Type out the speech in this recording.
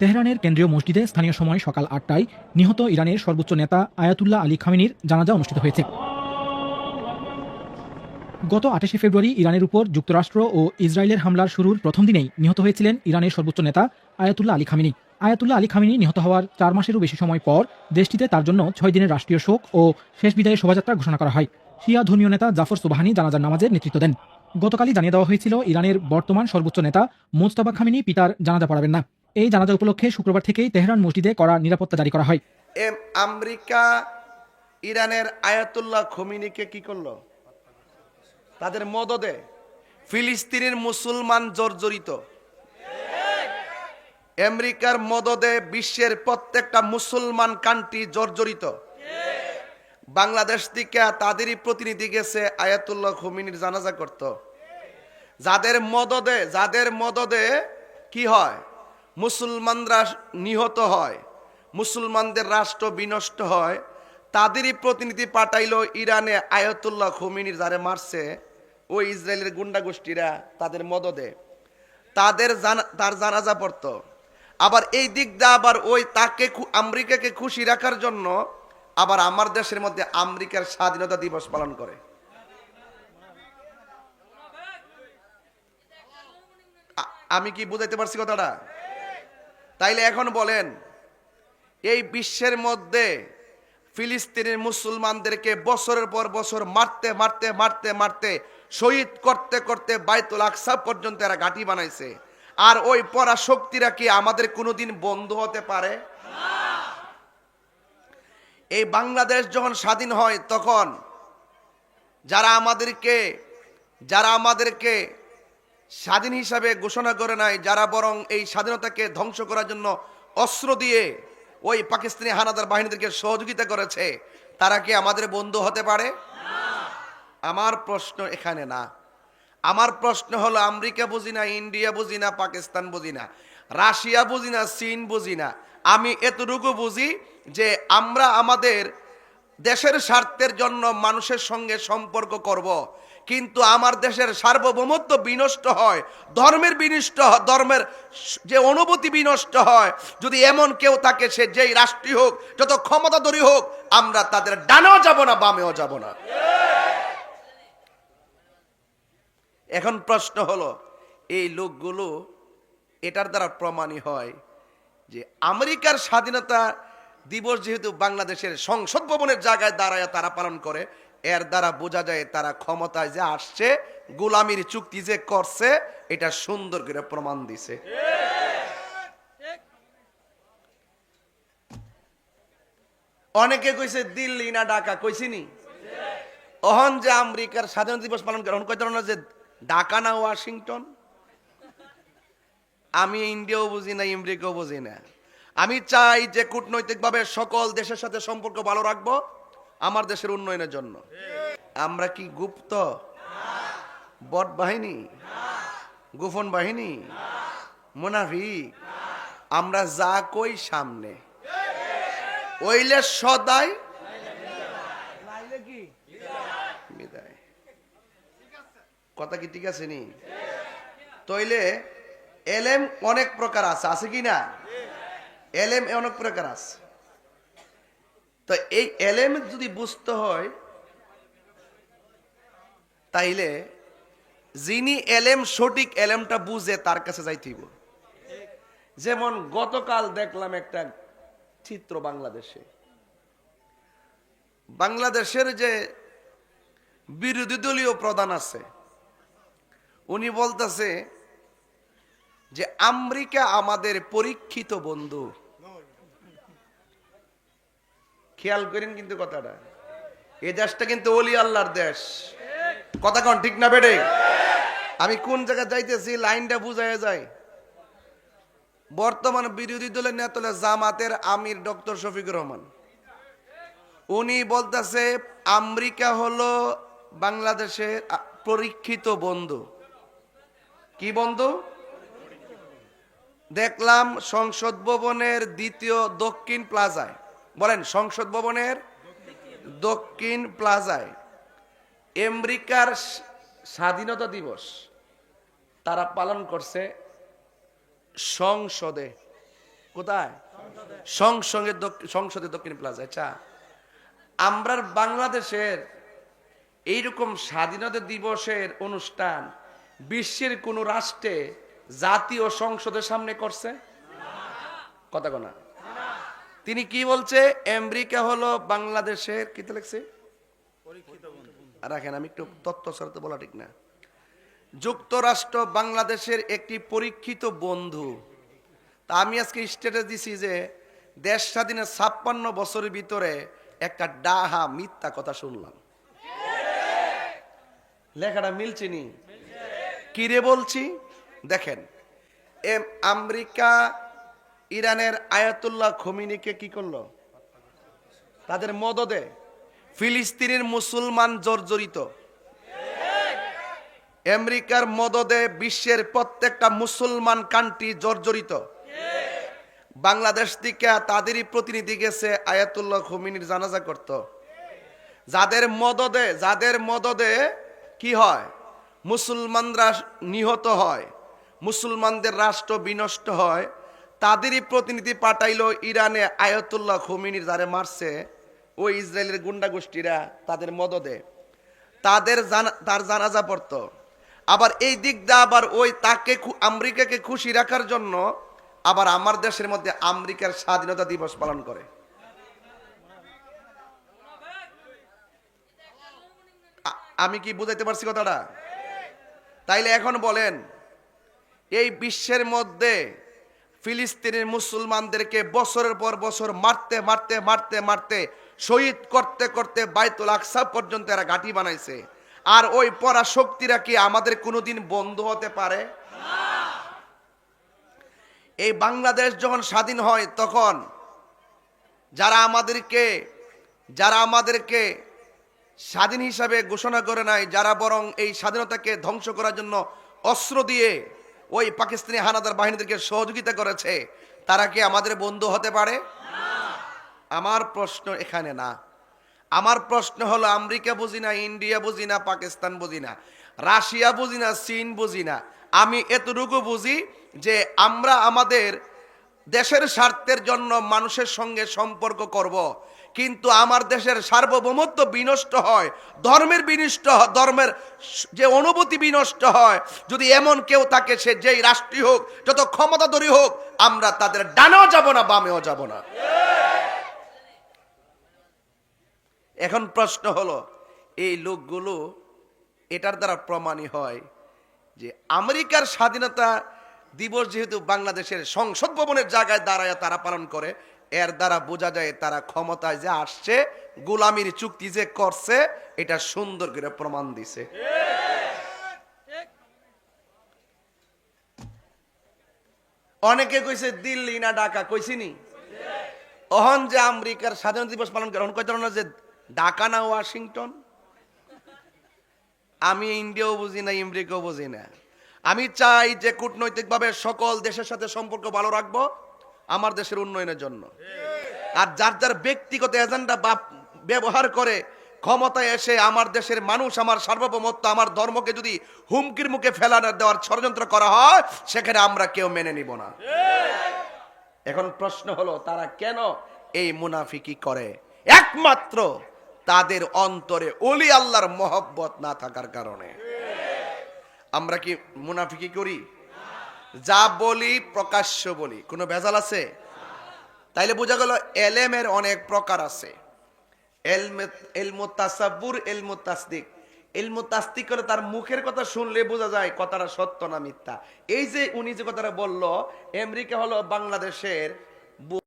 তেহরানের কেন্দ্রীয় মসজিদে স্থানীয় সময় সকাল ৮টায় নিহত ইরানের সর্বোচ্চ নেতা আয়াতুল্লাহ আলী খামেনির জানাজা অনুষ্ঠিত হয়েছে। গত ২৮শে ফেব্রুয়ারি ইরানের উপর যুক্তরাষ্ট্র ও ইসরায়েলের হামলার শুরুর প্রথম দিনেই নিহত হয়েছিলেন ইরানের সর্বোচ্চ নেতা Ayatollah Ali Khamenei. Ayatollah Ali Khamenei নিহত হওয়ার ৪ মাসেরও বেশি সময় পর দেশটিতে তার জন্য ৬ দিনের রাষ্ট্রীয় শোক ও শেষ বিদায়ের শোভাযাত্রা ঘোষণা করা হয়। শিয়া ধর্মীয় নেতা জাফর সোবাহানি জানাজার নামাজের নেতৃত্ব দেন। গতকালই জানিয়ে দেওয়া হয়েছিল ইরানের বর্তমান সর্বোচ্চ নেতা মোজতাবা খামেনি পিতার জানাজা পড়াবেন না। এই জানাজা উপলক্ষে শুক্রবার থেকেই তেহরান মসজিদে কড়া নিরাপত্তা জারি করা হয়। আমেরিকা ইরানের আয়াতুল্লাহ খোমেনিকে কি করলো? তাদের মদদে ফিলিস্তিনের মুসলমান জর্জরিত। আমেরিকার মদদে বিশ্বের প্রত্যেকটা মুসলমান কান্ট্রি জর্জরিত। বাংলাদেশ থেকে তাদেরই প্রতিনিধি গেছে আয়াতুল্লাহ খোমেনির জানাজা করত। যাদের মদদে কি হয়? মুসলমানরা নিহত হয়, মুসলমানদের রাষ্ট্র বিনষ্ট হয়। তাদেরই প্রতিনিধি পাঠাইলো ইরানে আয়াতুল্লাহ খোমেনির যারে মারছে ওই ইসরায়েলের গুন্ডা গোষ্ঠীরা তাদের মদদে তার জানাজা পড়তো। আবার এই দিক দিয়ে আবার ওই তাকে আমেরিকাকে খুশি রাখার জন্য আবার আমার দেশের মধ্যে আমেরিকার স্বাধীনতা দিবস পালন করে। আমি কি বুঝাইতে পারছি কথাটা? তাইলে এখন বলেন, এই বিশ্বের মধ্যে ফিলিস্তিনের মুসলমানদেরকে বছরের পর বছর মারতে মারতে মারতে মারতে শহীদ করতে করতে বাইতুল আকসা পর্যন্ত এরা ঘাঁটি বানাইছে। আর ওই পরাশক্তিরা কি আমাদের কোনোদিন বন্ধু হতে পারে? এই বাংলাদেশ যখন স্বাধীন হয় তখন যারা আমাদেরকে স্বাধীন হিসাবে ঘোষণা করে নাই, যারা বরং এই স্বাধীনতাকে ধ্বংস করার জন্য অস্ত্র দিয়ে ওই পাকিস্তানি হানাদার বাহিনীদেরকে সহযোগিতা করেছে, তারা কি আমাদের বন্ধু হতে পারে? আমার প্রশ্ন এখানে না। আমার প্রশ্ন হলো, আমেরিকা বুঝি না, ইন্ডিয়া বুঝি না, পাকিস্তান বুঝি না, রাশিয়া বুঝি না, চীন বুঝি না, আমি এতটুকু বুঝি যে আমরা আমাদের দেশের স্বার্থের জন্য মানুষের সঙ্গে সম্পর্ক করব, কিন্তু আমার দেশের সার্বভৌমত্ব বিনষ্ট হয়, ধর্মের যে অনুভূতি বিনষ্ট হয়, যদি এমন কেউ থাকে, সে যেই রাষ্ট্রীয় হোক, যত ক্ষমতাধরী হোক, আমরা তাদের ডানেও যাব না, বামেও যাব না। এখন প্রশ্ন হলো, এই লোকগুলো এটার দ্বারা প্রমাণই হয় যে আমেরিকার স্বাধীনতা দিবস যেহেতু বাংলাদেশের সংসদ ভবনের জায়গায় দাঁড়ায় তারা পালন করে, এর দ্বারা বোঝা যায় তারা ক্ষমতায় যে আসছে, গোলামির চুক্তি যে করছে, এটা সুন্দর করে প্রমাণ দিছে। অনেকে কইছে দিল্লি না ঢাকা, কইছিনি? ওহন যে আমেরিকার স্বাধীনতা দিবস পালন করে, ওহন কইতো না যে ঢাকা না ওয়াশিংটন। আমি ইন্ডিয়াও বুঝি না, আমেরিকাও বুঝি না। আমি চাই যে কূটনৈতিকভাবে সকল দেশের সাথে সম্পর্ক ভালো রাখবো আমার দেশের উন্নয়নের জন্য। আমরা কি গুপ্ত বট বাহিনী, গোপন বাহিনী, মুনাফিক? আমরা যা কই সামনে, ওইলে সদাই কি বিদায়। কথা কি ঠিক আছে নি? তইলে এলেম অনেক প্রকার আছে কি না? এলেম অনেক প্রকার আছে। তো এই এলেম যদি বুঝতে হয়, তাইলে যিনি এলেম সঠিক এলেমটা বুঝে তার কাছে যাইতে হইব। যেমন গতকাল দেখলাম একটা চিত্র, বাংলাদেশের যে বিরোধী দলীয় প্রধান আছে, উনি বলতেছে যে আমেরিকা আমাদের পরীক্ষিত বন্ধু। খেয়াল করেন কিন্তু কথাটা, এই দেশটা কিন্তু ওলি আল্লাহর দেশ। কথা কোন ঠিক না বেটে? আমি কোন জায়গায় যাইতেছি লাইনটা বুঝায় যায়। বর্তমান বিরোধী দলের নেতা জামাতের আমির ডক্টর শফিকুর রহমান, উনি বলতেছে আমেরিকা হলো বাংলাদেশের পরীক্ষিত বন্ধু। কি বন্ধু? দেখলাম সংসদ ভবনের দ্বিতীয় দক্ষিণ প্লাজায়, বলেন সংসদ ভবনের দক্ষিণ প্লাজায় আমেরিকার স্বাধীনতা দিবস তারা পালন করছে সংসদে। কোথায়? সংসদে দক্ষিণ প্লাজা। আচ্ছা, আমরা বাংলাদেশের এইরকম স্বাধীনতা দিবসের অনুষ্ঠান বিশ্বের কোন রাষ্ট্রে জাতীয় সংসদের সামনে করছে? কথা কোনা। তিনি কি বলছে? আমেরিকা হলো বাংলাদেশের কি লিখছে, রাখেন আমি একটু তথ্য ছাড়তে বলা ঠিক না। যুক্তরাষ্ট্র বাংলাদেশের একটি পরীক্ষিত বন্ধু। তা আমি আজকে স্ট্যাটাস দিছি যে দেশ স্বাধীনের 56 বছরের ভিতরে একটা ডাহা মিথ্যা কথা শুনলাম। লেখাটা মিলছে নি? কিরে বলছি দেখেন, আমেরিকা ইরানের আয়াতুল্লাহ খোমেনিকে কি করলো? তাদের মদদে ফিলিস্তিনের মুসলমান জর্জরিত। আমেরিকার মদদে বিশ্বের প্রত্যেকটা মুসলমান কান্ট্রি জর্জরিত। বাংলাদেশ থেকে তাদেরই প্রতিনিধি গেছে আয়াতুল্লাহ খোমেনির জানাজা করত। যাদের মদদে কি হয়? মুসলমানরা নিহত হয়, মুসলমানদের রাষ্ট্র বিনষ্ট হয়, তাদেরই প্রতিনিধি পাঠাইলো ইরানে আয়াতুল্লাহ খোমেনির যারে মারছে ওই ইসরায়েলের গুন্ডা গোষ্ঠীরা তাদের মদদে তার জানাজা পড়তো। আবার এই দিক দিয়ে আবার ওই তাকে আমেরিকাকে খুশি রাখার জন্য আবার আমার দেশের মধ্যে আমেরিকার স্বাধীনতা দিবস পালন করে। আমি কি বুঝাইতে পারছি কথাটা? তাইলে এখন বলেন, এই বিশ্বের মধ্যে ফিলিস্তিনের মুসলমানদেরকে বছরের পর বছর মারতে মারতে মারতে মারতে শহীদ করতে করতে বাইতুল আকসা পর্যন্ত এরা ঘাঁটি বানাইছে। আর ওই পরাশক্তিরা কি আমাদের কোনোদিন বন্ধ হতে পারে? এই বাংলাদেশ যখন স্বাধীন হয় তখন যারা আমাদেরকে স্বাধীন হিসাবে ঘোষণা করে নাই, যারা বরং এই স্বাধীনতাকে ধ্বংস করার জন্য অস্ত্র দিয়ে ওই পাকিস্তানি হানাদার বাহিনীদেরকে সহযোগিতা করেছে, তারা কি আমাদের বন্ধু হতে পারে? আমার প্রশ্ন এখানে না। আমার প্রশ্ন হলো, আমেরিকা বুঝি না, ইন্ডিয়া বুঝি না, পাকিস্তান বুঝি না, রাশিয়া বুঝি না, চীন বুঝি না, আমি এতটুকু বুঝি যে আমরা আমাদের দেশের স্বার্থের জন্য মানুষের সঙ্গে সম্পর্ক করব, কিন্তু আমার দেশের সার্বভৌমত্ব বিনষ্ট হয়, ধর্মের যে অনুভূতি বিনষ্ট হয়, যদি এমন কেউ থাকে, সে যেই রাষ্ট্রীয় হোক, যত ক্ষমতাধরী হোক, আমরা তাদের ডানেও যাব না, বামেও যাব না। এখন প্রশ্ন হলো, এই লোকগুলো এটার দ্বারা প্রমাণই হয় যে আমেরিকার স্বাধীনতা দিবস যেহেতু বাংলাদেশের সংসদ ভবনের জায়গায় দাঁড়ায় তারা পালন করে, এর দ্বারা বোঝা যায় তারা ক্ষমতায় যে আসছে, গোলামির চুক্তি যে করছে, এটা সুন্দর করে প্রমাণ দিছে। অনেকে কইছে দিল্লি না ঢাকা, কইছিনি? অহন যে আমেরিকার স্বাধীনতা দিবস পালন করে, অহন কইতে না যে ঢাকা না ওয়াশিংটন। আমি ইন্ডিয়াও বুঝি না, আমেরিকাও বুঝি না। আমি চাই যে কূটনৈতিকভাবে সকল দেশের সাথে সম্পর্ক ভালো রাখবো আমার দেশের উন্নয়নের জন্য। আর যার যার ব্যক্তিগত এজেন্ডা ব্যবহার করে ক্ষমতায় এসে আমার দেশের মানুষ, আমার সার্বভৌমত্ব, আমার ধর্মকে যদি হুমকির মুখে ফেলানো দেওয়ার ষড়যন্ত্র করা হয়, সেখানে আমরা কেউ মেনে নিব না। এখন প্রশ্ন হলো, তারা কেন এই মুনাফিকি করে? একমাত্র তাদের অন্তরে ওলি আল্লাহর মহব্বত না থাকার কারণে। আমরা কি মুনাফিকি করি? যা বলি প্রকাশ্য বলি, কোনো ভেজাল আছে? তাইলে বোঝা গেল এলেমের অনেক প্রকার আছে। এলমু তাসাব্বুর, এলমু তাসদিক। এলমু তাসদিক করে তার মুখের কথা শুনলে বোঝা যায় কথাটা সত্য না মিথ্যা। এই যে উনি যে কথাটা বলল, আমেরিকা হলো বাংলাদেশের